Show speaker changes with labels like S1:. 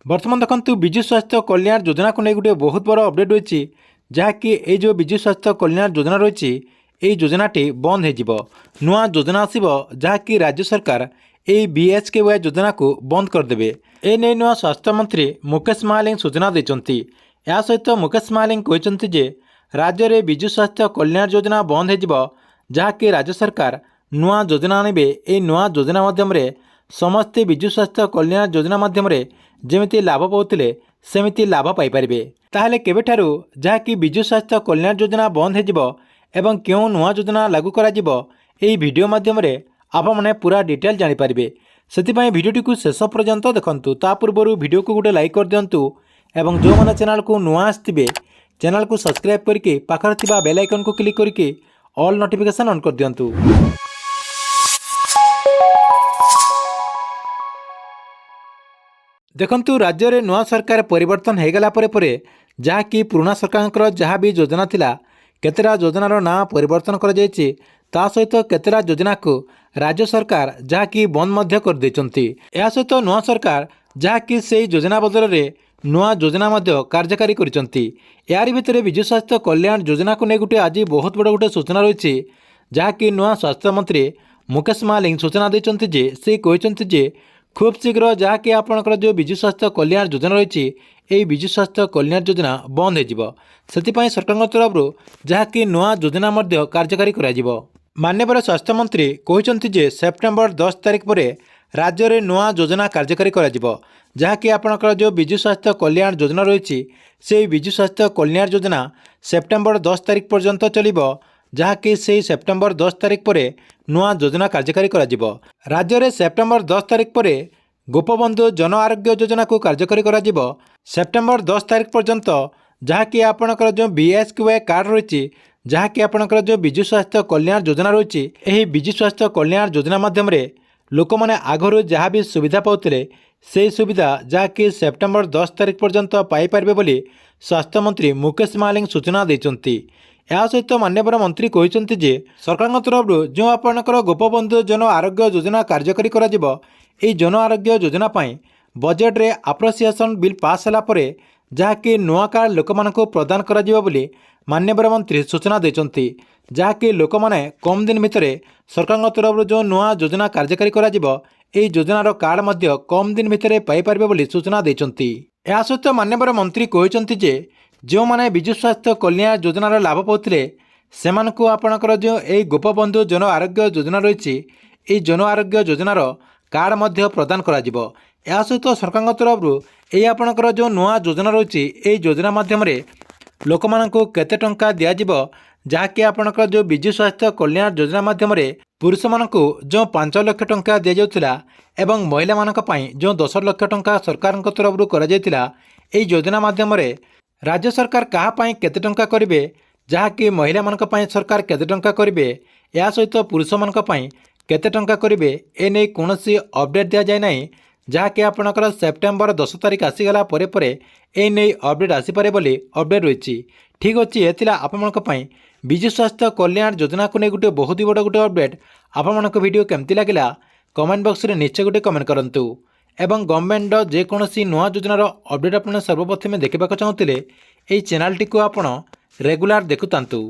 S1: बर्तमान देखो विजु स्वास्थ्य कल्याण योजना को नहीं गोटे बहुत बड़ अपडेट रही जहाँकि ये जो विजु स्वास्थ्य कल्याण योजना रही योजनाटी बंद हो नुआ योजना आसब जहाँकि राज्य सरकार ये BHKY योजना को बंद करदे। एने नुआ स्वास्थ्य मंत्री मुकेश महालिंग सूचना देते। या सहित मुकेश महालिंग कहते राज्य में विजु स्वास्थ्य कल्याण योजना बंद हो जहाँकि राज्य सरकार नुआ योजना आने ये नुआ योजना माध्यम समस्ते विजु स्वास्थ्य कल्याण योजना माध्यम जमिति लाभ पाउथिले सेमिति लाभ पाइपारे। ताहले केबेठारु जहाँकि विजु स्वास्थ्य कल्याण योजना बंद हो एवं क्यों नुआ योजना लागू करा एही वीडियो माध्यम आपने पूरा डिटेल जानीपारे। से भिडियोटी को शेष पर्यंत देखंतु। ता पूर्व वीडियो को गोटे लाइक कर दिंतु एवं जो मैंने चैनल को नुआ आसथिबे चैनल को सब्सक्राइब करके पाखर थिबा बेल आइकन को क्लिक करके ऑल नोटिफिकेशन ऑन कर दिंतु। देखंतु राज्य में नुआ सरकार परिवर्तन हो गला परे जहाँकि पुराना सरकार जहाँ भी योजना थिला केतेरा योजनार ना परिवर्तन कर जायछि ता सहित केतेरा योजना को राज्य सरकार जहाँकि बंद मध्य कर देछंती। या सहित नुआ सरकार जहाँकि से योजना बदल में नुआ योजना मध्य कार्यकारी करिसंती। यारी भितर विजु स्वास्थ्य कल्याण योजना को नहीं गोटे आज बहुत बड़ गोटे सूचना रही जहाँकि नुआ स्वास्थ्य मंत्री मुकेश महालिंग सूचना देछंती जे से कहते जे खूब शीघ्र जहाँकि आपणकर जो विजु स्वास्थ्य कल्याण योजना रही यही विजु स्वास्थ्य कल्याण योजना बंद हो सरकार तरफ जहाँकि नुआ योजना मध्य कार्यकारी करा। माननीय स्वास्थ्य मंत्री कहते जे सेप्टेम्बर 10 तारिख पर राज्य में नुआ योजना कार्यकारी करा जहाँकि आपणकर जो विजु स्वास्थ्य कल्याण योजना रही से विजु स्वास्थ्य कल्याण योजना सेप्टेम्बर 10 तारिख पर्यंत चलिबो जहाँकि से सेप्टेम्बर 10 तारिख पर नुआ योजना कार्यकारी करा। राज्य में सेप्टेम्बर 10 तारिख पर गोपबंधु जन आरोग्य योजना को कार्यकारी करा सेप्टेम्बर 10 तारिख पर्यंत जहाँकि आपणकर जो BHKY कार्ड रही जहाँकि आपणकर जो विजु स्वास्थ्य कल्याण योजना रही यही विजु स्वास्थ्य कल्याण योजना माध्यम लोक मैंने आगु जहाँ भी सुविधा पाते से सुविधा जहाँकि सेप्टेम्बर 10 तारिख पर्यंत पाइपारे बोली स्वास्थ्य मंत्री मुकेश महालिंग सूचना देते। या सहित माननीय मंत्री कहते जे सरकार तरफ जो आपणकर गोपबंधु जन आरोग्य योजना कार्यकारी करा जन आरोग्य योजना बजेट रे अप्रिसिएशन बिल पास होला परे जहाँकि नुआ कार्ड लोक मानक प्रदान करा बोली माननीय मंत्री सूचना देते। जहाँकि लोक मैंने कम दिन भितर सरकार तरफ जो नुआ योजना कार्यकारी करा यही योजनार कार्ड मध्य कम दिन भितर पाइपारे बोली सूचना देते। या सहित माननीय मंत्री कहते जे जो मैंने विजु स्वास्थ्य कल्याण योजनार लाभ पाते से आपणकर जो यही गोपबंधु जन आरोग्य योजना रही यही जन आरोग्य योजनार कार्ड मध्य प्रदान करा। या सहित सरकार तरफ यही आपणकर जो नुआ योजना रही यही योजना माध्यम लोक मानक केते टंका दिज्व जहाँकि आपणकर जो विजु स्वास्थ्य कल्याण योजना माध्यम पुरुष मानक जो 5 लाख टंका दि जाउथिला एवं महिला मानक पई जो 10 लाख टंका सरकार तरफ करा योजना माध्यम राज्य सरकार क्या केते टंका करेंगे जहाँकि महिला मानक पई सरकार केते टंका करेंगे या सहित पुरुष मानक पई केते टंका करेंगे एने कौन अपडेट दि जाए ना जहाँकि आपणकर सेप्टेम्बर 10 तारिख आसीगला परे परे एने अपडेट आसीपारे बोली अपडेट रही। ठीक अच्छे ये आपण विजु स्वास्थ्य कल्याण योजना को नहीं गोटे बहुत ही बड़ गोटे अपडेट आपण वीडियो केमती लगिला कमेंट बॉक्स में निश्चय गोटे कमेंट करंतु एवं गवर्नमेंट जेकोसी नुआ योजनार अपडेट आपने सर्वप्रथमे देखा चाहूँगे यही चैनल टी को आप रेगुलर देखुतांतु।